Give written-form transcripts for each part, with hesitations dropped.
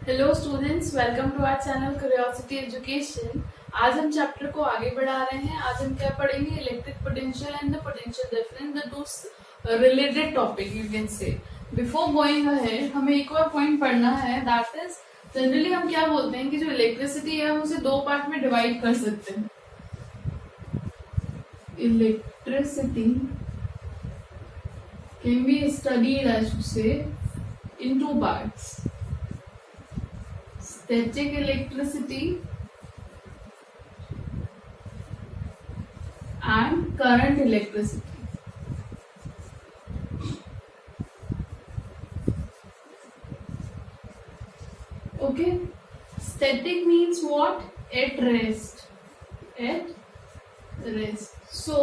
Hello students, welcome to our channel curiosity education. आज हम chapter को आगे बढ़ा रहे हैं। आज हम क्या पढ़ेंगे? Electric potential and the potential difference, the two related topic you can say. Before going ahead हमें एक और पॉइंट पढ़ना है, दैट इज जनरली हम क्या बोलते हैं कि जो इलेक्ट्रिसिटी है हम उसे दो पार्ट में डिवाइड कर सकते हैं। Electricity can be studied I should say in two parts: static electricity and current electricity. Okay, static means what? At rest. At rest. So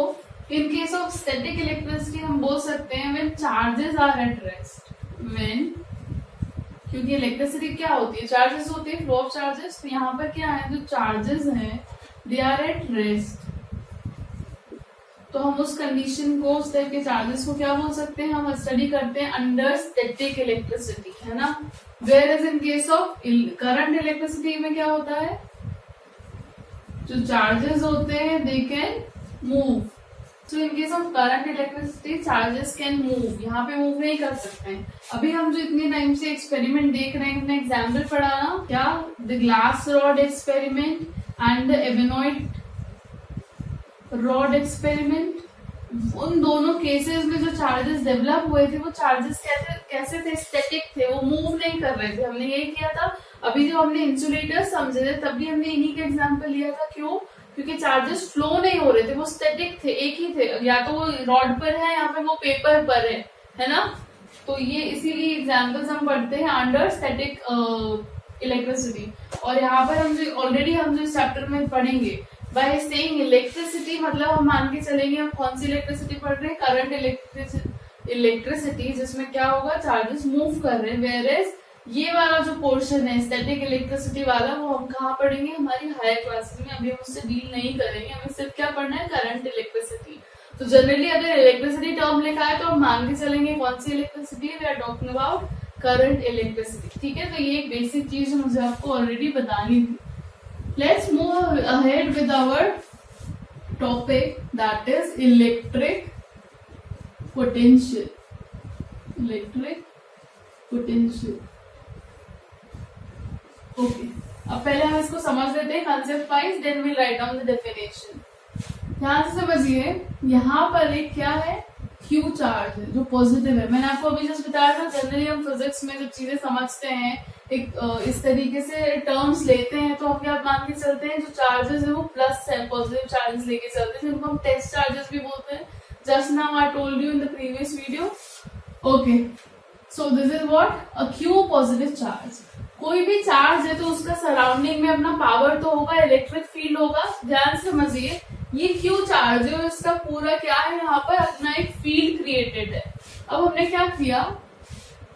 in case of static electricity हम बोल सकते हैं when charges are at rest. when, क्योंकि electricity क्या होती है? Charges होते हैं, फ्लो ऑफ चार्जेस। तो यहाँ पर क्या है, जो चार्जेस हैं दे आर एट रेस्ट। तो हम उस कंडीशन को, उस टाइप के चार्जेस को क्या बोल सकते हैं? हम स्टडी करते हैं अंडर स्टैटिक इलेक्ट्रिसिटी, है ना। Where as in case of current electricity में क्या होता है, जो चार्जेस होते हैं they can move. So in case of current electricity, charges can move. यहाँ पे मूव नहीं कर सकते हैं। अभी हम जो इतने टाइम से एक्सपेरिमेंट देख रहे हैं, हमने एग्जाम्पल पढ़ा ना, क्या? The glass rod experiment and the ebonite rod experiment. उन दोनों केसेस में जो चार्जेस डेवलप हुए थे, वो चार्जेस कैसे थे? स्टैटिक थे, वो मूव नहीं कर रहे थे। हमने यही किया था। अभी जो हमने इंसुलेटर समझे थे, तब भी हमने इन्हीं का एग्जाम्पल लिया था। क्यों? क्योंकि चार्जेस फ्लो नहीं हो रहे थे, वो स्टैटिक थे, एक ही थे। या तो वो रॉड पर है या फिर वो पेपर पर है ना। तो ये इसीलिए एग्जांपल्स हम पढ़ते हैं अंडर स्टैटिक इलेक्ट्रिसिटी। और यहाँ पर हम जो ऑलरेडी हम जो इस चैप्टर में पढ़ेंगे, बाय सेइंग इलेक्ट्रिसिटी मतलब हम मान के चलेंगे हम कौन सी इलेक्ट्रिसिटी पढ़ रहे हैं? करंट इलेक्ट्रिसिटी, जिसमें क्या होगा? चार्जेस मूव कर रहे हैं। वेयरएज ये वाला जो पोर्शन है स्टैटिक इलेक्ट्रिसिटी वाला, वो हम कहाँ पढ़ेंगे? हमारी हायर क्लासेस में। अभी हम उससे डील नहीं करेंगे, हमें सिर्फ क्या पढ़ना है? Current electricity. तो जनरली अगर इलेक्ट्रिसिटी टर्म लिखा है तो हम मान के चलेंगे कौन सी electricity? We are talking about current electricity. ठीक है, तो ये एक बेसिक चीज मुझे आपको ऑलरेडी बतानी थी। Let's move ahead with our topic, that is electric potential. Electric potential. Okay, अब पहले हम इसको समझ लेते हैं concept wise, then we write down the definition. ध्यान से समझिए, यहाँ पर एक क्या है? क्यू चार्ज है जो पॉजिटिव है। मैंने आपको अभी जस्ट बताया था, जनरली हम फिजिक्स में जब चीजें समझते हैं, एक इस तरीके से टर्म्स लेते हैं, तो हम क्या मान के चलते हैं? जो चार्जेस है वो प्लस है, पॉजिटिव चार्जेस लेके चलते हैं, जिनको हम टेस्ट चार्जेस भी बोलते हैं। Just now I told you in the previous video. Okay, so this is what? A Q positive charge. कोई भी चार्ज है तो उसका सराउंडिंग में अपना पावर तो होगा, इलेक्ट्रिक फील्ड होगा। ध्यान से समझिए, ये क्यू चार्ज है और इसका पूरा क्या है? यहाँ पर अपना एक फील्ड क्रिएटेड है। अब हमने क्या किया?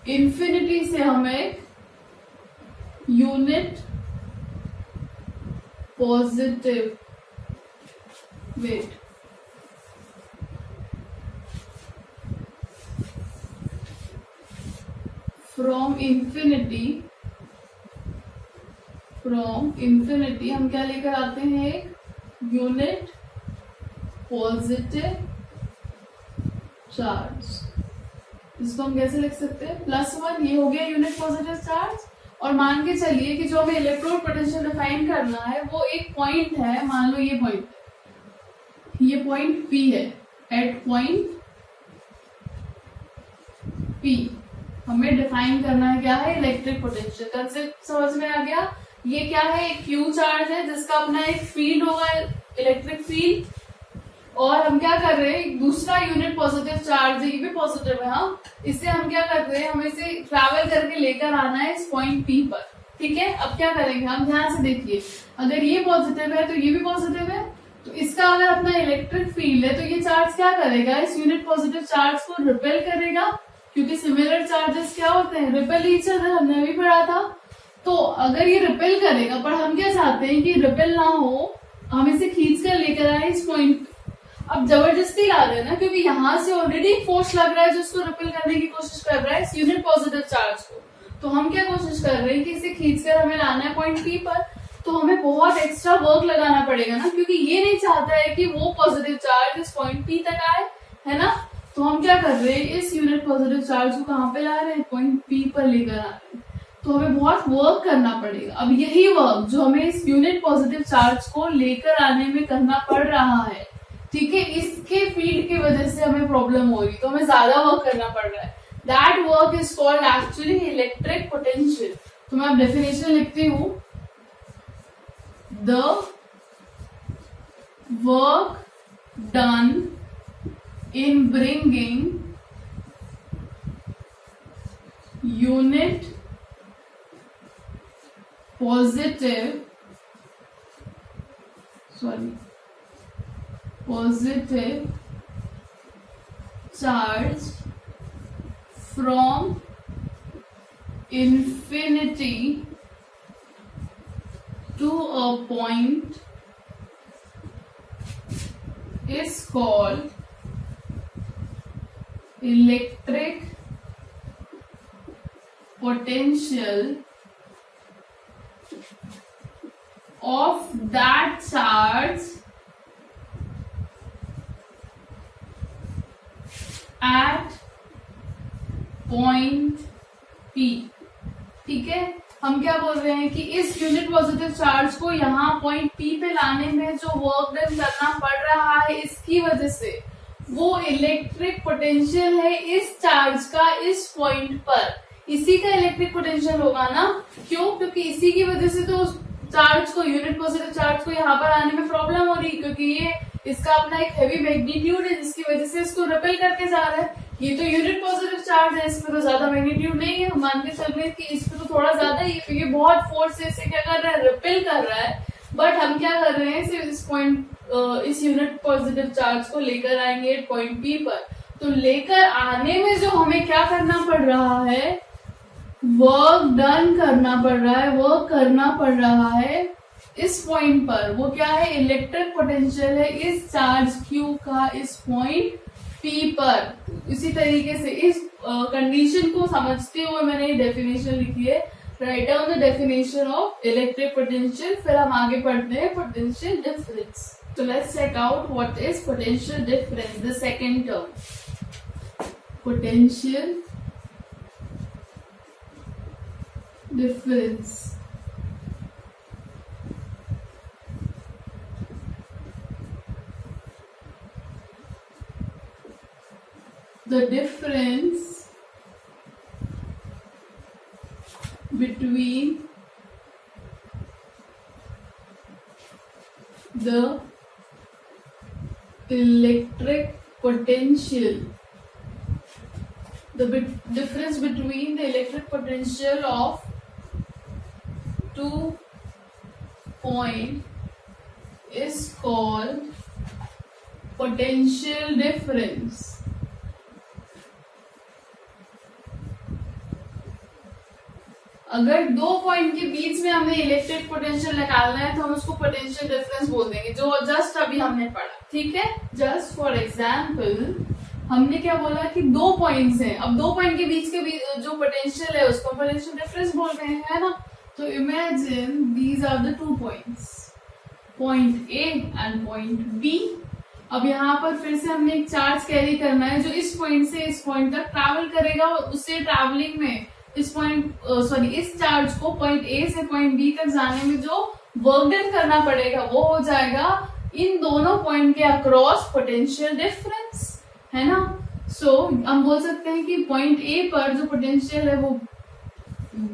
इंफिनिटी से हमें unit positive weight from infinity हम क्या लेकर आते हैं? एक यूनिट पॉजिटिव चार्ज। इसको हम कैसे लिख सकते हैं? +1। ये हो गया यूनिट पॉजिटिव चार्ज। और मान के चलिए कि जो हमें इलेक्ट्रोड पोटेंशियल डिफाइन करना है, वो एक पॉइंट है। मान लो ये पॉइंट P है। एट पॉइंट P हमें डिफाइन करना है क्या है? Electric potential. कंसेप्ट समझ में आ गया? ये क्या है? एक क्यू चार्ज है जिसका अपना एक फील्ड होगा, इलेक्ट्रिक फील्ड। और हम क्या कर रहे हैं? दूसरा यूनिट पॉजिटिव चार्ज है, ये भी पॉजिटिव है। हाँ, इससे हम क्या कर रहे हैं? हमें इसे ट्रैवल करके लेकर आना है इस पॉइंट P पर। ठीक है, अब क्या करेंगे हम? ध्यान से देखिए, अगर ये पॉजिटिव है तो ये भी पॉजिटिव है, तो इसका अगर अपना इलेक्ट्रिक फील्ड है तो ये चार्ज क्या करेगा? इस यूनिट पॉजिटिव चार्ज को रिपेल करेगा, क्योंकि सिमिलर चार्जेस क्या होते हैं? Repel each other. हमने भी पढ़ा था। तो अगर ये रिपेल करेगा, पर हम क्या चाहते हैं कि रिपेल ना हो, हम इसे खींच कर लेकर आए इस पॉइंट। अब जबरदस्ती ला रहे हैं ना, क्योंकि यहाँ से ऑलरेडी फोर्स लग रहा है जो उसको रिपेल करने की कोशिश कर रहा है इस यूनिट पॉजिटिव चार्ज को। तो हम क्या कोशिश कर रहे हैं कि इसे खींचकर हमें लाना है पॉइंट पी पर, तो हमें बहुत एक्स्ट्रा वर्क लगाना पड़ेगा ना, क्योंकि ये नहीं चाहता है कि वो पॉजिटिव चार्ज इस पॉइंट पी तक आए, है ना। तो हम क्या कर रहे हैं, इस यूनिट पॉजिटिव चार्ज को कहाँ पे ला रहे हैं, पॉइंट पी पर लेकर आ रहे हैं। तो हमें बहुत वर्क करना पड़ेगा। अब यही वर्क जो हमें इस यूनिट पॉजिटिव चार्ज को लेकर आने में करना पड़ रहा है, ठीक है, इसके फील्ड की वजह से हमें प्रॉब्लम हो रही, तो हमें ज्यादा वर्क करना पड़ रहा है। That work is called actually electric potential. तो मैं अब डेफिनेशन लिखती हूँ, the work done in bringing unit positive charge from infinity to a point is called electric potential of that charge at point P। ठीक है, हम क्या बोल रहे हैं कि इस यूनिट पॉजिटिव चार्ज को यहाँ पॉइंट P पे लाने में जो वर्क डन करना पड़ रहा है, इसकी वजह से वो इलेक्ट्रिक पोटेंशियल है इस चार्ज का इस पॉइंट पर, इसी का इलेक्ट्रिक पोटेंशियल होगा ना। क्यों? क्योंकि इसी की वजह से तो चार्ज को, यूनिट पॉजिटिव चार्ज को यहाँ पर आने में प्रॉब्लम हो रही है, क्योंकि ये इसका अपना एक हैवी मैग्नीट्यूड है जिसकी वजह से इसको रिपेल करके जा रहा है। ये तो यूनिट पॉजिटिव चार्ज है, इसमें तो ज्यादा मैग्नीट्यूड नहीं है, मान के चल रहे हैं कि इस पे तो थोड़ा ज्यादा ही है, ये बहुत फोर्स से इसे क्या कर रहा है, रिपेल कर रहा है। बट हम क्या कर रहे हैं, सिर्फ इस पॉइंट, इस यूनिट पॉजिटिव चार्ज को लेकर आएंगे पॉइंट पी पर। तो लेकर आने में जो हमें क्या करना पड़ रहा है, वर्क डन करना पड़ रहा है, वर्क करना पड़ रहा है इस पॉइंट पर। वो क्या है, इलेक्ट्रिक पोटेंशियल है इस चार्ज क्यू का इस पॉइंट पी पर। इसी तरीके से इस कंडीशन को समझते हुए मैंने ये डेफिनेशन लिखी है, right down the definition of electric potential. फिर हम आगे पढ़ते हैं potential difference. So let's check out what is potential difference, the second term. Potential difference. The difference between the electric potential, the difference between the electric potential of 2 point is called potential difference. अगर दो point के बीच में हमें electric potential निकालना है तो हम उसको पोटेंशियल डिफरेंस बोल देंगे, जो जस्ट अभी हमने पढ़ा, ठीक है। जस्ट फॉर एग्जाम्पल हमने क्या बोला कि दो पॉइंट्स हैं, अब दो पॉइंट के बीच के जो पोटेंशियल है उसको पोटेंशियल डिफरेंस बोल रहे हैं, है ना। तो imagine these are the 2 points, point A and point B. अब यहाँ पर फिर से हमने एक चार्ज कैरी करना है जो इस पॉइंट से इस पॉइंट तक ट्रैवल करेगा, और उससे ट्रैवलिंग में इस चार्ज को पॉइंट ए से पॉइंट बी तक जाने में जो वर्क डन करना पड़ेगा वो हो जाएगा इन दोनों पॉइंट के अक्रॉस पोटेंशियल डिफरेंस, है ना। सो हम बोल सकते हैं कि पॉइंट ए पर जो पोटेंशियल है वो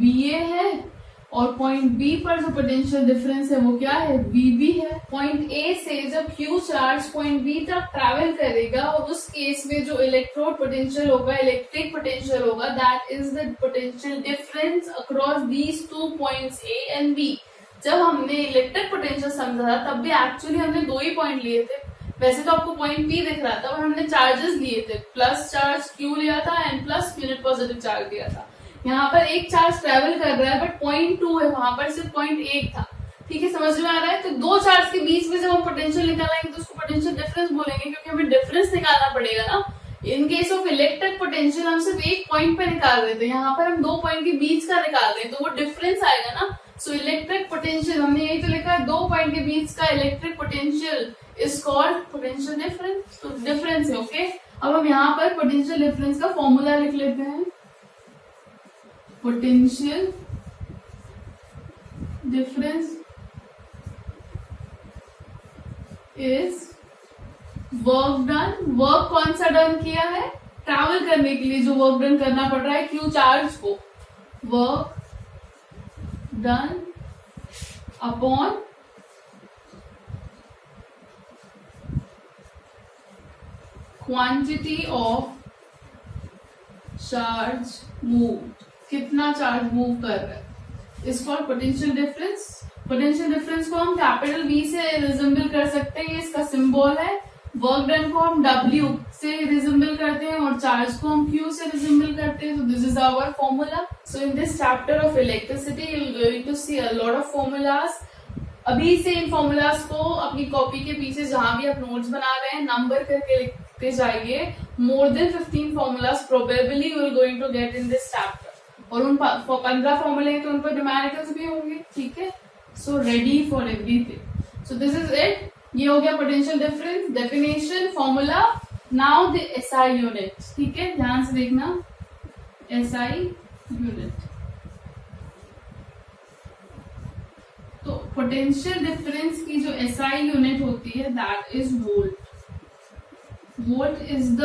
VA है, और पॉइंट बी पर जो पोटेंशियल डिफरेंस है वो क्या है, VB है। पॉइंट ए से जब Q चार्ज पॉइंट बी तक ट्रैवल करेगा, और उस केस में जो इलेक्ट्रोड पोटेंशियल होगा, इलेक्ट्रिक पोटेंशियल होगा, that is the potential difference across these 2 points A and B। जब हमने इलेक्ट्रिक पोटेंशियल समझा था तब भी एक्चुअली हमने 2 ही पॉइंट लिए थे। वैसे तो आपको पॉइंट P दिख रहा था, और हमने चार्जेस लिए थे, प्लस चार्ज Q लिया था and plus unit positive charge लिया था। यहाँ पर एक चार्ज ट्रेवल कर रहा है बट पॉइंट 2 है, वहां पर सिर्फ पॉइंट 1 था, ठीक है, समझ में आ रहा है। तो दो चार्ज के बीच में जब हम पोटेंशियल निकालेंगे तो उसको पोटेंशियल डिफरेंस बोलेंगे, क्योंकि हमें डिफरेंस निकालना पड़ेगा ना इन केस ऑफ इलेक्ट्रिक पोटेंशियल हम सिर्फ एक पॉइंट पे निकाल रहे थे, यहाँ पर हम 2 पॉइंट के बीच का निकाल रहे हैं, तो वो डिफरेंस आएगा ना। सो इलेक्ट्रिक पोटेंशियल हमने यही तो लिखा है, 2 पॉइंट के बीच का electric potential is called potential difference. तो डिफरेंस है, ओके। अब हम यहाँ पर पोटेंशियल डिफरेंस का फॉर्मूला लिख लेते हैं। Potential difference is work done. Work कौन सा डन किया है? ट्रैवल करने के लिए जो वर्क डन करना पड़ रहा है क्यू चार्ज को, work done upon quantity of charge move, कितना चार्ज मूव कर रहा है, इस for potential difference. Potential difference को हम कैपिटल V से रिजेंबल कर सकते हैं, ये इसका सिंबल है। वर्क डन को हम W से रिजेंबल करते हैं और चार्ज को हम Q से रिजेंबल करते हैं। So this is our formula. So in this chapter of electricity you are going to see a lot of formulas. अभी से इन फॉर्मूलाज को अपनी कॉपी के पीछे जहां भी आप नोट्स बना रहे हैं नंबर करके लिखते जाइए। More than 15 formulas probably you are going to get in this chapter. और उन 15 फॉर्मूले तो उन पर न्यूमेरिकल्स भी होंगे, ठीक है। So ready for everything. So this is it. ये हो गया potential difference, definition, formula. Now the SI unit, ठीक है, ध्यान से देखना। एसआई यूनिट, तो पोटेंशियल डिफरेंस की जो एसआई यूनिट होती है that is volt. Volt is the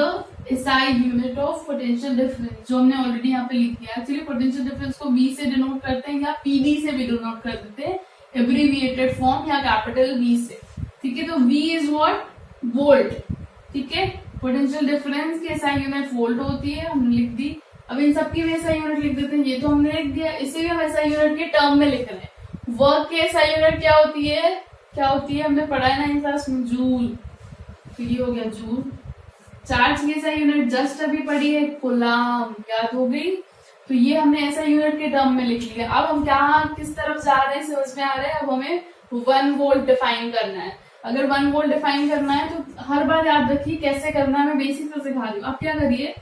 SI unit of potential difference, जो हमने ऑलरेडी यहाँ पे लिख दिया। एक्चुअली पोटेंशियल डिफरेंस को V से डिनोट करते हैं या PD से भी डिनोट कर देते हैं, एब्रीविएटेड फॉर्म या कैपिटल V से, ठीक है। तो V इज व्हाट? वोल्ट, ठीक है। पोटेंशियल डिफरेंस की एसआई यूनिट वोल्ट होती है, हमने लिख दी। अब इन सबकी भी एसआई यूनिट लिख देते हैं, ये तो हमने लिख दिया, इसे भी हम एसआई यूनिट के टर्म में लिख रहे हैं। वर्क की एसआई यूनिट क्या होती है? क्या होती है? हमने पढ़ा है ना इन क्लास में, जूल। तो ये हो गया जूल। चार्ज की एसआई यूनिट जस्ट अभी पढ़ी है, कूलाम, याद हो गई। तो ये हमने एसआई यूनिट के टर्म में लिख लिया। अब हम क्या किस तरफ जा रहे हैं समझ में आ रहा है। अब हमें 1 वोल्ट डिफाइन करना है। अगर 1 वोल्ट डिफाइन करना है तो हर बार याद रखिए कैसे करना है, मैं बेसिक से सिखा रही हूँ। आप क्या करिए,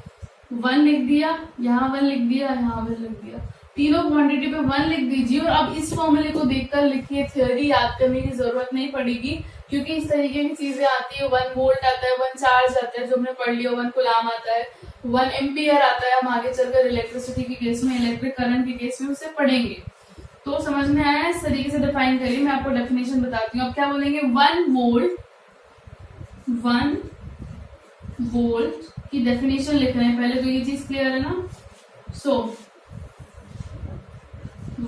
1 लिख दिया, यहाँ 1 लिख दिया, यहाँ 1 लिख दिया, तीनों क्वांटिटी पे 1 लिख दीजिए। और अब इस फॉर्मूले को देखकर लिखिए, थ्योरी याद करने की जरूरत नहीं पड़ेगी, क्योंकि इस तरीके की चीजें आती है। 1 वोल्ट आता है, 1 चार्ज आता है जो हमने पढ़ लिया, 1 कूलाम आता है, 1 एम्पियर आता है। हम आगे चलकर इलेक्ट्रिसिटी के केस में, इलेक्ट्रिक करंट के केस में उसे पढ़ेंगे। तो समझ में आया? इस तरीके से डिफाइन करिए। मैं आपको डेफिनेशन बताती हूँ। अब क्या बोलेंगे, 1 वोल्ट की डेफिनेशन लिख रहे हैं पहले, तो ये चीज क्लियर है ना। सो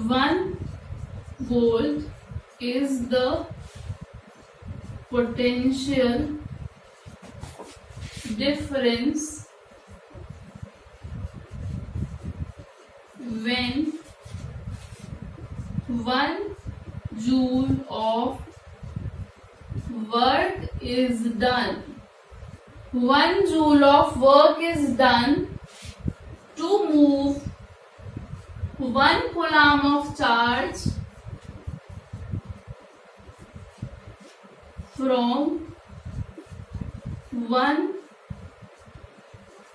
1 volt is the potential difference when 1 joule of work is done. 1 joule of work is done to move 1 coulomb of charge from one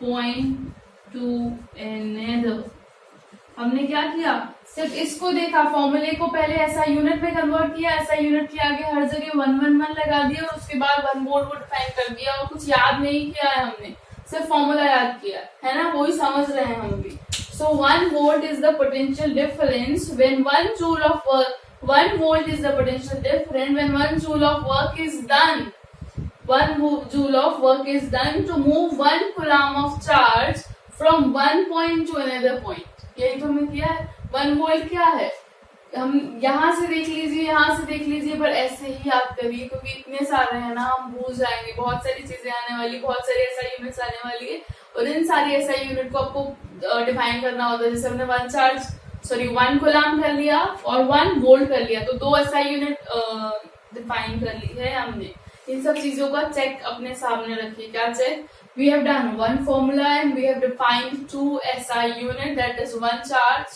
point to another. हमने क्या किया, सिर्फ इसको देखा, फॉर्मूले को पहले ऐसा यूनिट में कन्वर्ट किया, ऐसा यूनिट के आगे हर जगह 111 लगा दिया और उसके बाद 1 वोल्ट को डिफाइन कर दिया। और कुछ याद नहीं किया है हमने, सिर्फ फॉर्मूला याद किया है ना, वही समझ रहे हैं हम भी। So 1 volt is the potential difference when 1 joule of work. 1 volt is the potential difference when 1 joule of work is done. 1 joule of work is done to move 1 coulomb of charge from one point to another point. यही तो हमने किया है। 1 volt क्या है, हम यहाँ से देख लीजिए, यहाँ से देख लीजिए, पर ऐसे ही याद करिए, क्योंकि इतने सारे हैं ना, हम भूल जाएंगे। बहुत सारी चीजें आने वाली, बहुत सारी ऐसा यूनिट्स आने वाली है, और इन सारी ऐसा यूनिट को आपको डिफाइन करना होता है। जैसे हमने 1 कूलाम कर लिया और 1 वोल्ट कर लिया, तो 2 ऐसा यूनिट डिफाइन कर ली है हमने। इन सब चीजों का चेक अपने सामने रखिए। क्या check? We have done 1 formula and we have defined 2 SI unit, that is 1 charge,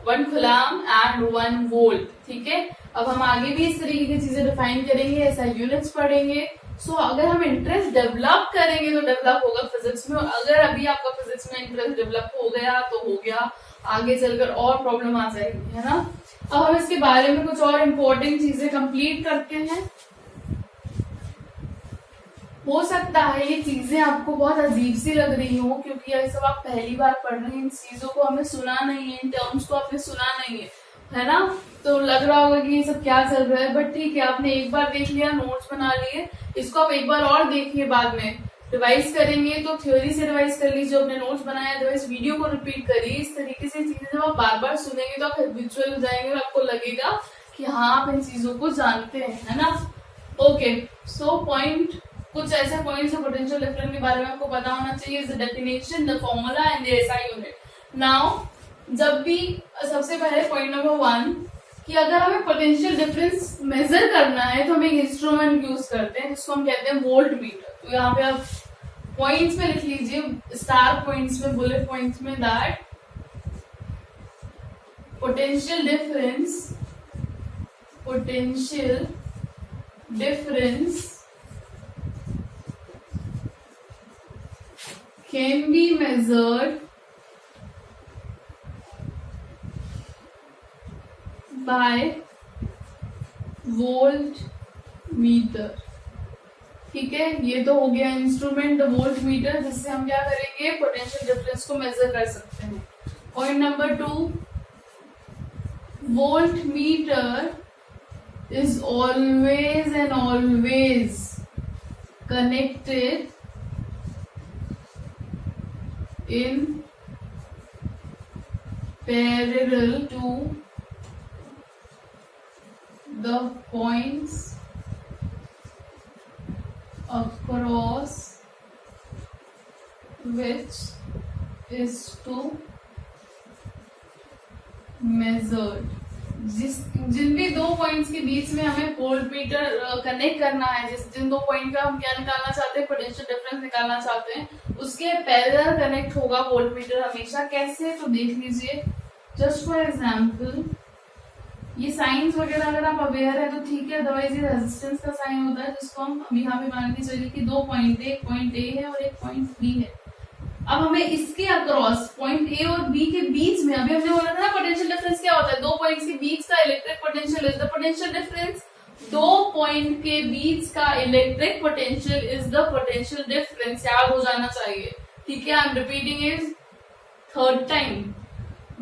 1 coulomb and 1 volt. ठीक है, अब हम आगे भी इस तरीके की चीजें डिफाइन करेंगे, ऐसा यूनिट्स पढ़ेंगे। सो अगर हम इंटरेस्ट डेवलप करेंगे तो डेवलप होगा फिजिक्स में, और अगर अभी आपका फिजिक्स में इंटरेस्ट डेवलप हो गया तो हो गया, आगे चलकर और प्रॉब्लम आ जाएगी, है ना। अब हम इसके बारे में कुछ और इम्पोर्टेंट चीजें कंप्लीट करते हैं। हो सकता है ये चीजें आपको बहुत अजीब सी लग रही हो, क्योंकि ये सब आप पहली बार पढ़ रहे हैं, इन चीजों को हमें सुना नहीं है, इन टर्म्स को आपने सुना नहीं है ना। तो लग रहा होगा कि ये सब क्या चल रहा है, बट ठीक है, आपने एक बार देख लिया, नोट्स बना लिए, इसको आप एक बार और देखिए, बाद में रिवाइज करेंगे तो थ्योरी से रिवाइज कर लीजिए, अपने नोट्स बनाए, अदरवाइज वीडियो को रिपीट करिए। इस तरीके से चीजें जब आप बार बार सुनेंगे तो आप हैबिचुअल हो जाएंगे और आपको लगेगा कि हाँ आप इन चीजों को जानते हैं, है ना। ओके, सो पॉइंट, कुछ ऐसे पॉइंट्स है पोटेंशियल डिफरेंस के बारे में आपको पता होना चाहिए, the definition, the formula and the SI unit. Now जब भी, सबसे पहले पॉइंट नंबर 1 कि अगर हमें पोटेंशियल डिफरेंस मेजर करना है तो हम एक इंस्ट्रूमेंट यूज करते हैं जिसको हम कहते हैं वोल्ट मीटर। तो यहाँ पे आप पॉइंट्स में लिख लीजिए, स्टार पॉइंट्स में, बुलेट पॉइंट्स में, that potential difference can be measured by volt meter. ठीक है, ये तो हो गया इंस्ट्रूमेंट वोल्ट मीटर, जिससे हम क्या करेंगे, पोटेंशियल डिफरेंस को मेजर कर सकते हैं। Point number 2, volt meter is always and always connected in parallel to the points across which is to measured। जिन भी दो पॉइंट्स के बीच में हमें वोल्ट मीटर कनेक्ट करना है, जिन दो पॉइंट का हम क्या निकालना चाहते हैं, पोटेंशियल डिफरेंस निकालना चाहते हैं, उसके पैरेलल कनेक्ट होगा वोल्ट मीटर हमेशा। कैसे, तो देख लीजिए, जस्ट फॉर एग्जांपल, ये साइंस वगैरह अगर आप अवेयर है तो ठीक है, अदरवाइज ये रेजिस्टेंस का साइन होता है, जिसको हम अभी यहाँ पे मान के चलिए कि दो पॉइंट है, एक पॉइंट ए है और एक पॉइंट बी है। अब हमें इसके अक्रॉस पॉइंट ए और बी के बीच में, अभी हमने बोला था ना पोटेंशियल डिफरेंस क्या होता है, दो पॉइंट्स के बीच का electric potential is the potential difference. दो पॉइंट के बीच का electric potential is the potential difference, याद हो जाना चाहिए। ठीक है, I am repeating it third time,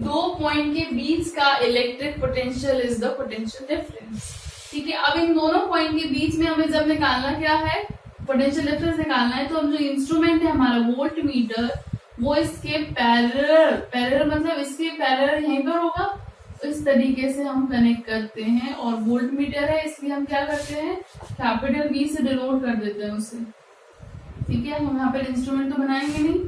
दो पॉइंट के बीच का electric potential is the potential difference. ठीक है, अब इन दोनों पॉइंट के बीच में हमें जब निकालना क्या है, पोटेंशियल डिफरेंस निकालना है, तो हम जो इंस्ट्रूमेंट है हमारा वोल्ट मीटर, वो इसके पैरेलल मतलब इसके पैरेलल यहीं पर होगा, तो इस तरीके से हम कनेक्ट करते हैं। और वोल्ट मीटर है इसलिए हम क्या करते हैं, कैपिटल V से डिनोट कर देते हैं उसे। ठीक है, हम यहाँ पर इंस्ट्रूमेंट तो बनाएंगे नहीं,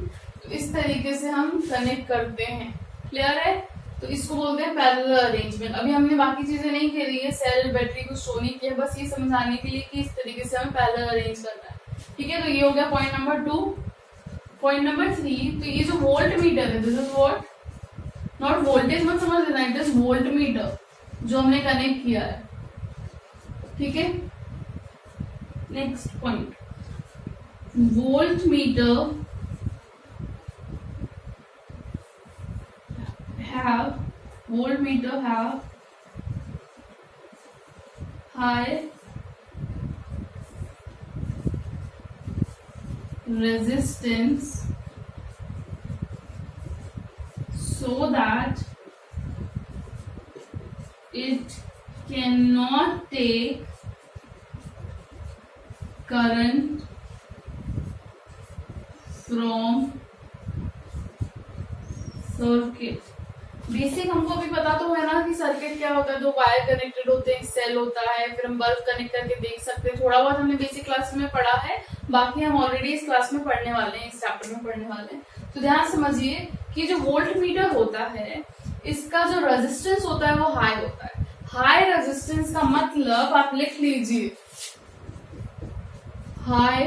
तो इस तरीके से हम कनेक्ट करते हैं। क्लियर है, तो इसको बोलते हैं पैरेलल अरेंजमेंट। अभी हमने बाकी चीजें नहीं करी है, सेल बैटरी को शो नहीं किया, बस ये समझाने के लिए कि इस तरीके से हमें पैरेलल अरेंज करना है। ठीक है, तो ये हो गया पॉइंट नंबर 2। पॉइंट नंबर 3, तो ये जो वोल्ट मीटर है, this is what, not voltage मत समझ लेना, इट इज वोल्ट मीटर जो हमने कनेक्ट किया है। ठीक है, next point, volt meter have high resistance so that it cannot take current from circuit। Basic हमको भी पता तो है ना कि सर्किट क्या होता है, दो वायर कनेक्टेड होते हैं, सेल होता है, फिर हम बल्ब कनेक्ट करके देख सकते हैं। थोड़ा बहुत हमने बेसिक क्लास में पढ़ा है, बाकी हम ऑलरेडी इस क्लास में पढ़ने वाले हैं, इस चैप्टर में पढ़ने वाले हैं। तो ध्यान समझिए कि जो वोल्ट मीटर होता है, इसका जो रेजिस्टेंस होता है वो हाई होता है। हाई रेजिस्टेंस का मतलब आप लिख लीजिए, हाई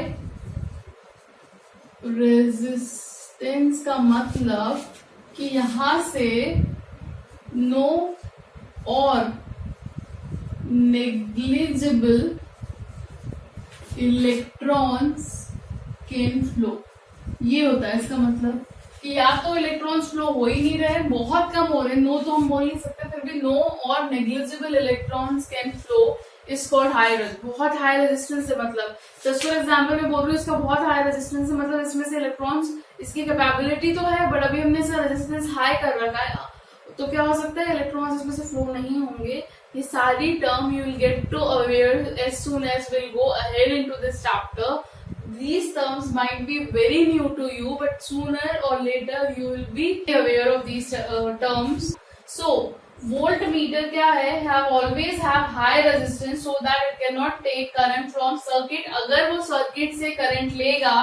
रेजिस्टेंस का मतलब कि यहां से no or negligible electrons can flow। ये होता है इसका मतलब कि या तो इलेक्ट्रॉन्स फ्लो हो ही नहीं रहे, बहुत कम हो रहे, नो तो हम बोल नहीं सकते, फिर भी नो और negligible electrons can flow is called high resistance. बहुत हाई रेजिस्टेंस है, मतलब जस्ट फॉर एग्जांपल मैं बोल रही हूँ इसका बहुत हाई रेजिस्टेंस है, मतलब इसमें से इलेक्ट्रॉन्स, इसकी कैपेबिलिटी तो है बट अभी हमने इसका रेजिस्टेंस हाई कर रखा है, तो क्या हो सकता है इलेक्ट्रॉन्स इसमें से फ्लो नहीं होंगे। ये सारी term you will get to aware as soon as will go ahead into this chapter. These terms might be very new to you, but sooner or later you will be aware of these terms. So, voltmeter क्या है? Have always have high resistance so that it cannot take current from circuit। अगर वो circuit से current लेगा,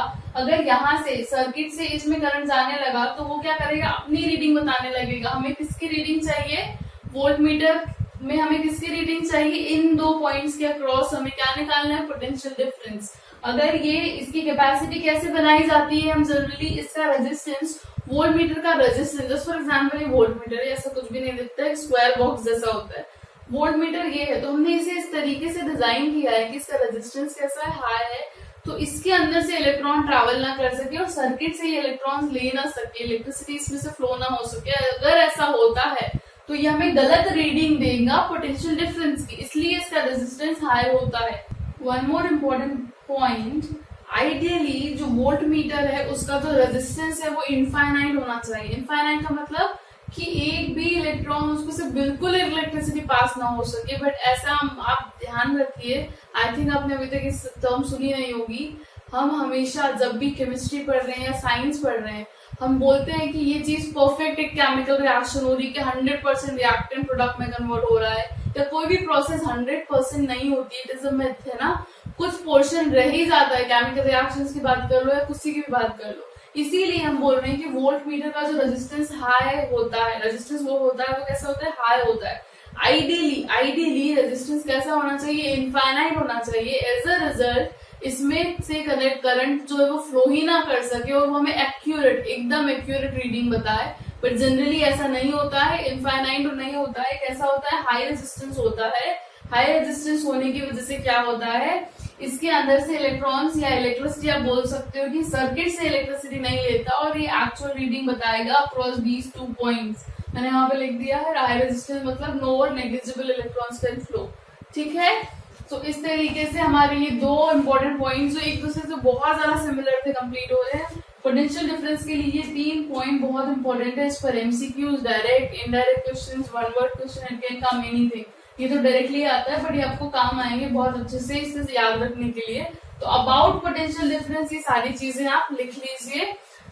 अगर यहाँ से circuit से इसमें current जाने लगा, तो वो क्या करेगा? अपनी रीडिंग बताने लगेगा। हमें किसकी रीडिंग चाहिए? वोल्टमीटर में हमें किसकी रीडिंग चाहिए? इन दो पॉइंट्स के अक्रॉस हमें क्या निकालना है? Potential difference. अगर ये इसकी कैपेसिटी कैसे बनाई जाती है? हम जनरली इसका रेजिस्टेंस, वोल्टमीटर का रेजिस्टेंस, जस्ट फॉर एग्जांपल ये वोल्टमीटर है, ऐसा कुछ भी नहीं दिखता है, स्क्वायर बॉक्स जैसा होता है। वोल्टमीटर ये है, तो हमने इसे इस तरीके से डिजाइन किया है कि इसका रेजिस्टेंस कैसा है? हाई है, तो इसके अंदर से इलेक्ट्रॉन ट्रैवल ना कर सके और सर्किट से ये इलेक्ट्रॉन ले ना सके, इलेक्ट्रिसिटी इसमें से फ्लो ना हो सके। अगर ऐसा होता है तो ये हमें गलत रीडिंग देगा पोटेंशियल डिफरेंस की, इसलिए इसका रेजिस्टेंस हाई होता है। One more important point, ideally जो वोल्ट मीटर है उसका जो रेजिस्टेंस है वो इनफाइनाइट होना चाहिए। इनफाइनाइट का मतलब कि एक भी इलेक्ट्रॉन उसको से बिल्कुल इलेक्ट्रिसिटी पास ना हो सके, बट ऐसा आप ध्यान रखिए, आई थिंक आपने अभी तक इस टर्म सुनी नहीं होगी। हम हमेशा जब भी केमिस्ट्री पढ़ रहे हैं या साइंस पढ़ रहे हैं, हम बोलते हैं कि ये चीज परफेक्ट एक केमिकल रिएक्शन हो रही है कि 100% रिएक्टेंट प्रोडक्ट में कन्वर्ट हो रहा है, या कोई भी प्रोसेस 100% नहीं होती, इट इज अ मिथ, है ना। कुछ पोर्शन रह ही जाता है, केमिकल रिएक्शंस की बात कर लो या किसी की भी बात कर लो। इसीलिए हम बोल रहे हैं कि वोल्ट मीटर का जो रेजिस्टेंस हाई होता है, रेजिस्टेंस वो होता है, वो कैसा होता है? हाई होता है। आइडियली रेजिस्टेंस कैसा होना चाहिए? इनफाइनाइट होना चाहिए। एज अ रिजल्ट इसमें से करंट जो है वो फ्लो ही ना कर सके और वो हमें एकदम एक्यूरेट रीडिंग बताए, बट जनरली ऐसा नहीं होता है, इनफाइनाइट नहीं होता है। कैसा होता है? हाई रेजिस्टेंस होता है। हाई रेजिस्टेंस होने की वजह से क्या होता है? इसके अंदर से इलेक्ट्रॉन्स या इलेक्ट्रिसिटी आप बोल सकते हो कि सर्किट से इलेक्ट्रिसिटी नहीं लेता और ये एक्चुअल रीडिंग बताएगा अक्रॉस दीज 2 पॉइंट्स। मैंने वहां पे लिख दिया है हाई रेजिस्टेंस मतलब नो और नेग्लिजिबल इलेक्ट्रॉन्स कैन फ्लो। ठीक है, तो इस तरीके से हमारे ये 2 इंपॉर्टेंट पॉइंट्स जो एक दूसरे से बहुत ज्यादा सिमिलर थे कंप्लीट हो रहे हैं। पोटेंशियल डिफरेंस के लिए 3 पॉइंट बहुत इंपॉर्टेंट है। इस पर MCQs, direct, indirect questions, one word question, it can come anything. ये तो डायरेक्टली आता है बट ये आपको काम आएंगे बहुत अच्छे से इसे याद रखने के लिए। तो अबाउट पोटेंशियल डिफरेंस ये सारी चीजें आप लिख लीजिए,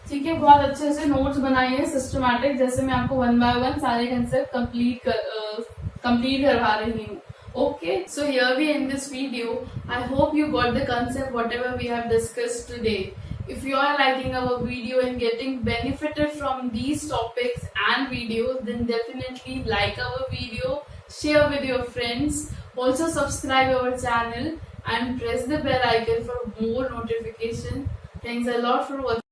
ठीक है। बहुत अच्छे से नोट्स बनाइए सिस्टमैटिक, जैसे मैं आपको 1 by 1 सारे कंसेप्ट कंप्लीट करवा रही हूँ। Okay, so here we end this video. I hope you got the concept whatever we have discussed today. If you are liking our video and getting benefited from these topics and videos, then definitely like our video, share with your friends, also subscribe our channel and press the bell icon for more notification. Thanks a lot for watching.